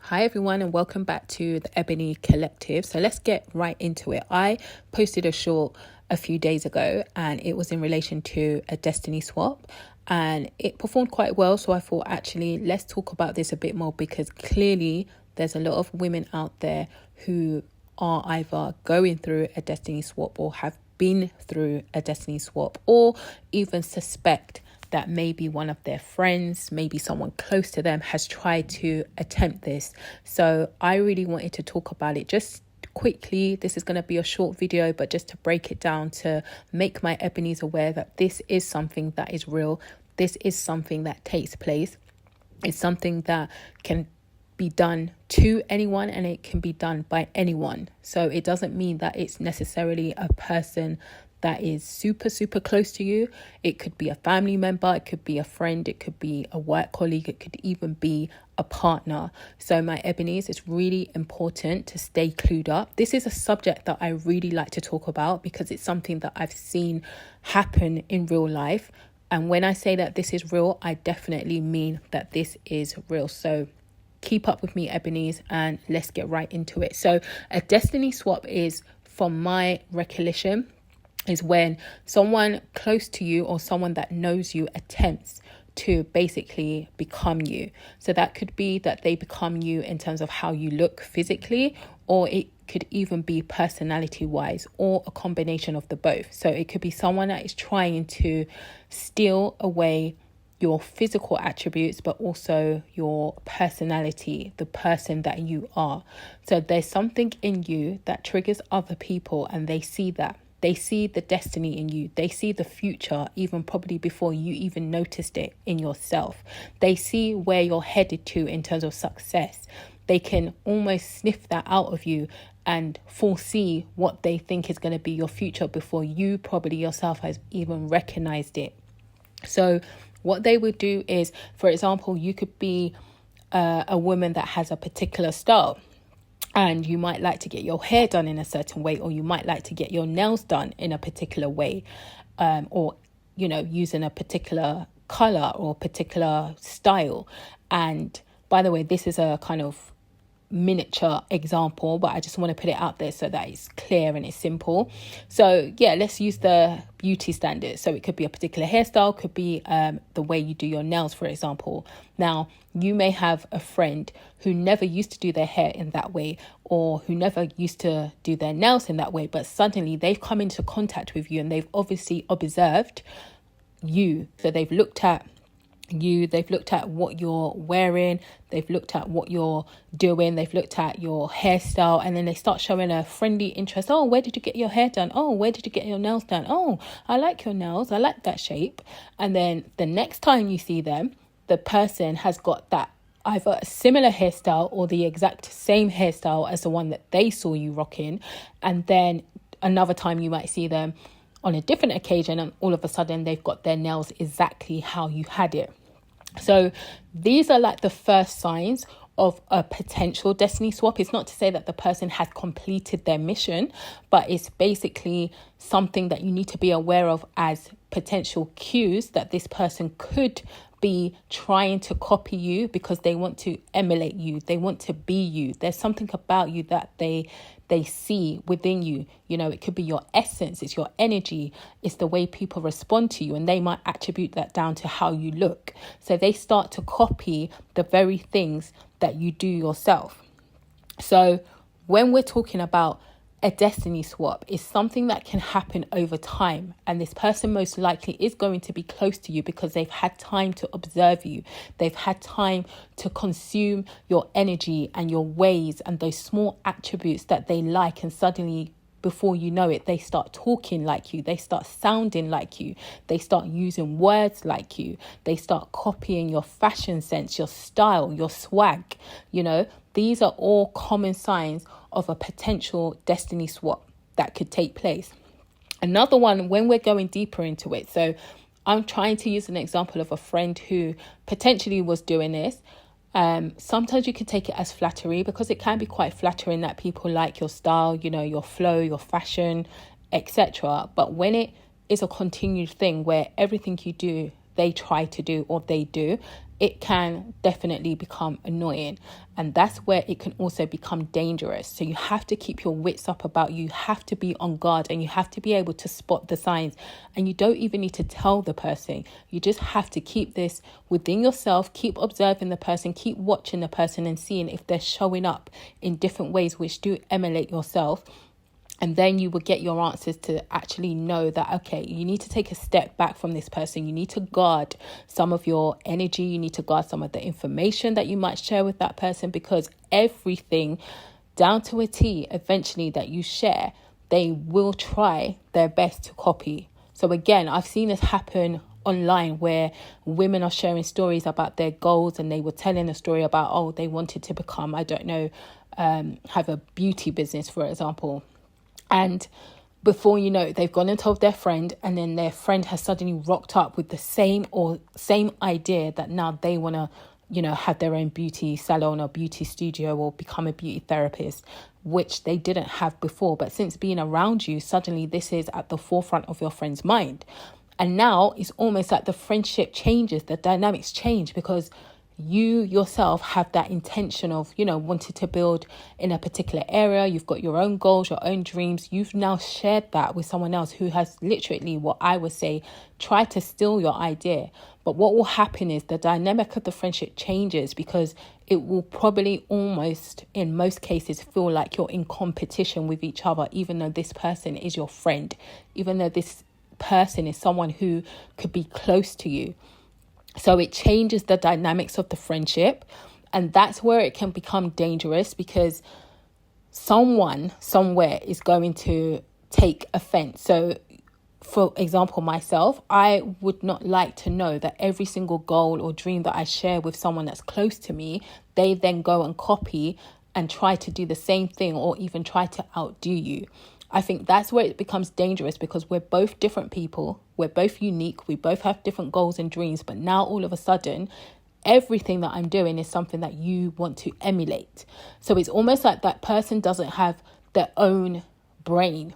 Hi everyone, and welcome back to the Ebony Collective. So let's get right into it. I posted a short a few days ago and it was in relation to a destiny swap, and it performed quite well. So I thought, actually, let's talk about this a bit more, because clearly there's a lot of women out there who are either going through a destiny swap or have been through a destiny swap, or even suspect that maybe one of their friends, maybe someone close to them, has tried to attempt this. So I really wanted to talk about it just quickly. This is going to be a short video, but just to break it down, to make my Ebonies aware that this is something that is real. This is something that takes place. It's something that can be done to anyone, and it can be done by anyone. So it doesn't mean that it's necessarily a person that is super close to you. It could be a family member, it could be a friend, it could be a work colleague, it could even be a partner. So my Ebonies, it's really important to stay clued up. This is a subject that I really like to talk about because it's something that I've seen happen in real life. And when I say that this is real, I definitely mean that this is real. So keep up with me, Ebonies, and let's get right into it. So a destiny swap is, from my recollection, is when someone close to you or someone that knows you attempts to basically become you. So that could be that they become you in terms of how you look physically, or it could even be personality wise, or a combination of the both. So it could be someone that is trying to steal away your physical attributes, but also your personality, the person that you are. So there's something in you that triggers other people, and they see that. They see the destiny in you. They see the future, even probably before you even noticed it in yourself. They see where you're headed to in terms of success. They can almost sniff that out of you and foresee what they think is going to be your future before you probably yourself has even recognized it. So what they would do is, for example, you could be a woman that has a particular style, and you might like to get your hair done in a certain way, or you might like to get your nails done in a particular way, or, using a particular color or particular style. And by the way, this is a kind of miniature example, but I just want to put it out there so that it's clear and it's simple. So yeah, let's use the beauty standards. So it could be a particular hairstyle, could be the way you do your nails, for example. Now, you may have a friend who never used to do their hair in that way, or who never used to do their nails in that way, but suddenly they've come into contact with you and they've obviously observed you. So they've looked at you, they've looked at what you're wearing, they've looked at what you're doing, they've looked at your hairstyle, and then they start showing a friendly interest. Oh, where did you get your hair done? Oh, where did you get your nails done? Oh, I like your nails, I like that shape. And then the next time you see them, the person has got that either a similar hairstyle or the exact same hairstyle as the one that they saw you rocking. And then another time you might see them on a different occasion, and all of a sudden they've got their nails exactly how you had it. So these are like the first signs of a potential destiny swap. It's not to say that the person has completed their mission, but it's basically something that you need to be aware of as potential cues that this person could be trying to copy you, because they want to emulate you, they want to be you. There's something about you that they see within you. It could be your essence, it's your energy, it's the way people respond to you, and they might attribute that down to how you look. So they start to copy the very things that you do yourself. So when we're talking about a destiny swap, is something that can happen over time, and this person most likely is going to be close to you because they've had time to observe you, they've had time to consume your energy and your ways and those small attributes that they like, and suddenly, before you know it, they start talking like you, they start sounding like you, they start using words like you, they start copying your fashion sense, your style, your swag. These are all common signs of a potential destiny swap that could take place. Another one, when we're going deeper into it, so I'm trying to use an example of a friend who potentially was doing this. Sometimes you could take it as flattery, because it can be quite flattering that people like your style, your flow, your fashion, etc. But when it is a continued thing where everything you do, they try to do or they do, it can definitely become annoying. And that's where it can also become dangerous. So you have to keep your wits up about you. You have to be on guard, and you have to be able to spot the signs. And you don't even need to tell the person. You just have to keep this within yourself, keep observing the person, keep watching the person and seeing if they're showing up in different ways which do emulate yourself. And then you will get your answers to actually know that, okay, you need to take a step back from this person. You need to guard some of your energy. You need to guard some of the information that you might share with that person, because everything down to a T, eventually, that you share, they will try their best to copy. So again, I've seen this happen online where women are sharing stories about their goals, and they were telling a story about, oh, they wanted to become, I don't know, have a beauty business, for example. And before you know it, they've gone and told their friend, and then their friend has suddenly rocked up with the same idea that now they want to, have their own beauty salon or beauty studio or become a beauty therapist, which they didn't have before. But since being around you, suddenly this is at the forefront of your friend's mind. And now it's almost like the friendship changes, the dynamics change, because you yourself have that intention of, wanting to build in a particular area. You've got your own goals, your own dreams. You've now shared that with someone else who has literally, what I would say, tried to steal your idea. But what will happen is the dynamic of the friendship changes, because it will probably almost, in most cases, feel like you're in competition with each other, even though this person is your friend, even though this person is someone who could be close to you. So it changes the dynamics of the friendship, and that's where it can become dangerous, because someone somewhere is going to take offense. So for example, myself, I would not like to know that every single goal or dream that I share with someone that's close to me, they then go and copy and try to do the same thing, or even try to outdo you. I think that's where it becomes dangerous, because we're both different people. We're both unique. We both have different goals and dreams. But now all of a sudden, everything that I'm doing is something that you want to emulate. So it's almost like that person doesn't have their own brain.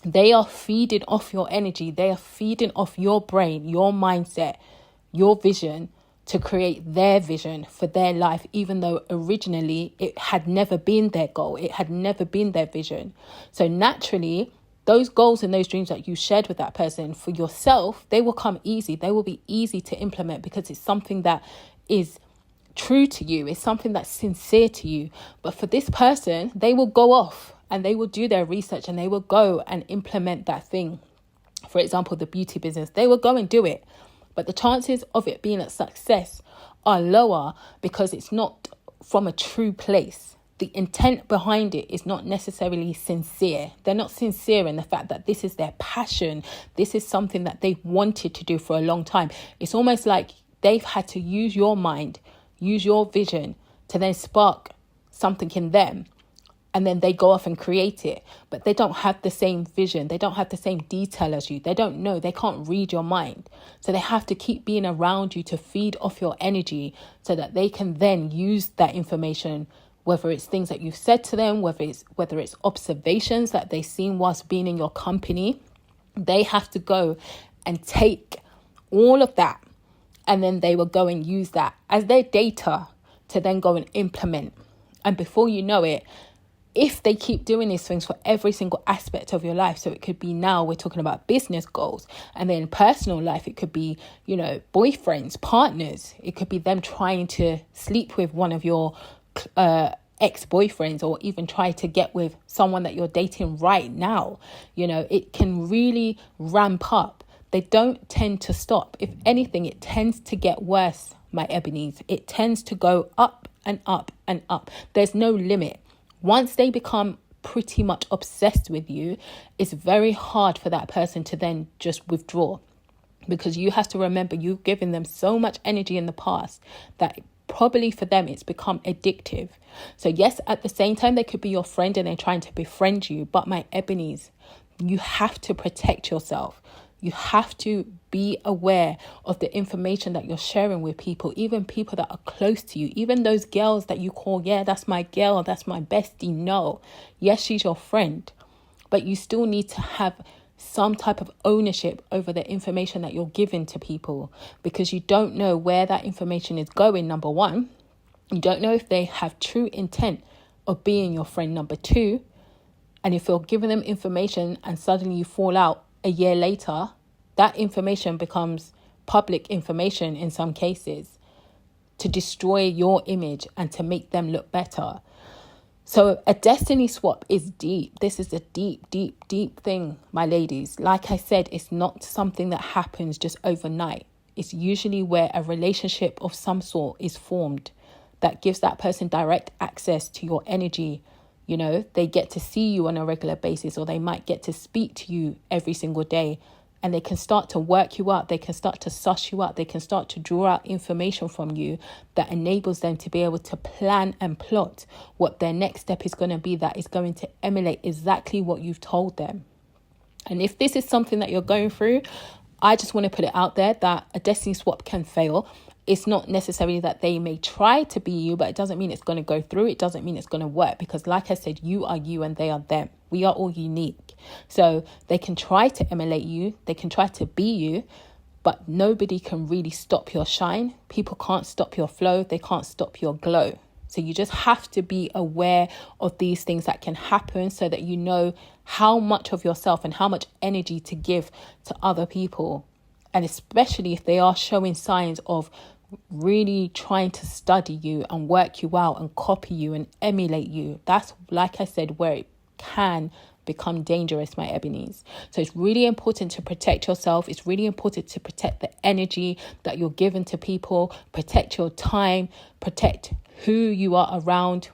They are feeding off your energy. They are feeding off your brain, your mindset, your vision, to create their vision for their life, even though originally it had never been their goal. It had never been their vision. So naturally, those goals and those dreams that you shared with that person for yourself, they will come easy. They will be easy to implement, because it's something that is true to you. It's something that's sincere to you. But for this person, they will go off and they will do their research, and they will go and implement that thing. For example, the beauty business, they will go and do it. But the chances of it being a success are lower, because it's not from a true place. The intent behind it is not necessarily sincere. They're not sincere in the fact that this is their passion. This is something that they've wanted to do for a long time. It's almost like they've had to use your mind, use your vision to then spark something in them. And then they go off and create it. But they don't have the same vision. They don't have the same detail as you. They don't know. They can't read your mind. So they have to keep being around you to feed off your energy, so that they can then use that information, whether it's things that you've said to them, whether it's observations that they've seen whilst being in your company. They have to go and take all of that, and then they will go and use that as their data to then go and implement. And before you know it, if they keep doing these things for every single aspect of your life, so it could be, now we're talking about business goals, and then personal life, it could be, boyfriends, partners. It could be them trying to sleep with one of your ex-boyfriends, or even try to get with someone that you're dating right now. It can really ramp up. They don't tend to stop. If anything, it tends to get worse, my Ebonies. It tends to go up and up and up. There's no limit. Once they become pretty much obsessed with you, it's very hard for that person to then just withdraw, because you have to remember you've given them so much energy in the past that probably for them it's become addictive. So yes, at the same time, they could be your friend and they're trying to befriend you. But my Ebonies, you have to protect yourself. You have to be aware of the information that you're sharing with people, even people that are close to you, even those girls that you call, yeah, that's my girl, that's my bestie. No, yes, she's your friend, but you still need to have some type of ownership over the information that you're giving to people, because you don't know where that information is going. Number one, you don't know if they have true intent of being your friend. Number two, and if you're giving them information and suddenly you fall out a year later, that information becomes public information in some cases to destroy your image and to make them look better. So a destiny swap is deep. This is a deep, deep, deep thing, my ladies. Like I said, it's not something that happens just overnight. It's usually where a relationship of some sort is formed that gives that person direct access to your energy. You know, they get to see you on a regular basis, or they might get to speak to you every single day, and they can start to work you up. They can start to suss you up. They can start to draw out information from you that enables them to be able to plan and plot what their next step is going to be, that is going to emulate exactly what you've told them. And if this is something that you're going through, I just want to put it out there that a destiny swap can fail. It's not necessarily that they may try to be you, but it doesn't mean it's going to go through. It doesn't mean it's going to work, because like I said, you are you and they are them. We are all unique. So they can try to emulate you. They can try to be you, but nobody can really stop your shine. People can't stop your flow. They can't stop your glow. So you just have to be aware of these things that can happen, so that you know how much of yourself and how much energy to give to other people. And especially if they are showing signs of really trying to study you and work you out and copy you and emulate you. That's, like I said, where it can become dangerous, my Ebonies. So it's really important to protect yourself. It's really important to protect the energy that you're giving to people, protect your time, protect who you are around,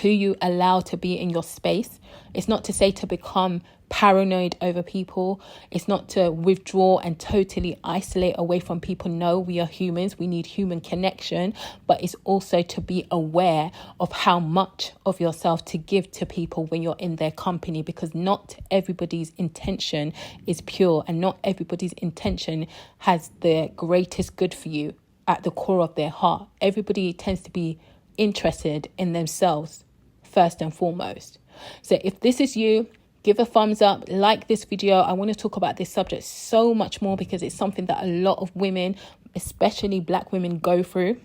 who you allow to be in your space. It's not to say to become paranoid over people. It's not to withdraw and totally isolate away from people. No, we are humans. We need human connection. But it's also to be aware of how much of yourself to give to people when you're in their company, because not everybody's intention is pure, and not everybody's intention has the greatest good for you at the core of their heart. Everybody tends to be interested in themselves first and foremost. So if this is you, give a thumbs up, like this video. I want to talk about this subject so much more, because it's something that a lot of women, especially Black women, go through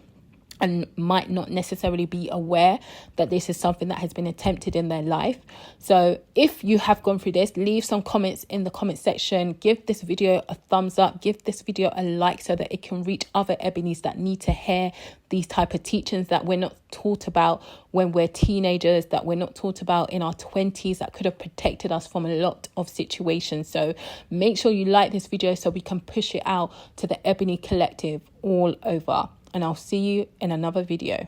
and might not necessarily be aware that this is something that has been attempted in their life. So if you have gone through this, leave some comments in the comment section. Give this video a thumbs up. Give this video a like, so that it can reach other Ebonies that need to hear these type of teachings that we're not taught about when we're teenagers, that we're not taught about in our 20s, that could have protected us from a lot of situations. So make sure you like this video so we can push it out to the Ebony Collective all over. And I'll see you in another video.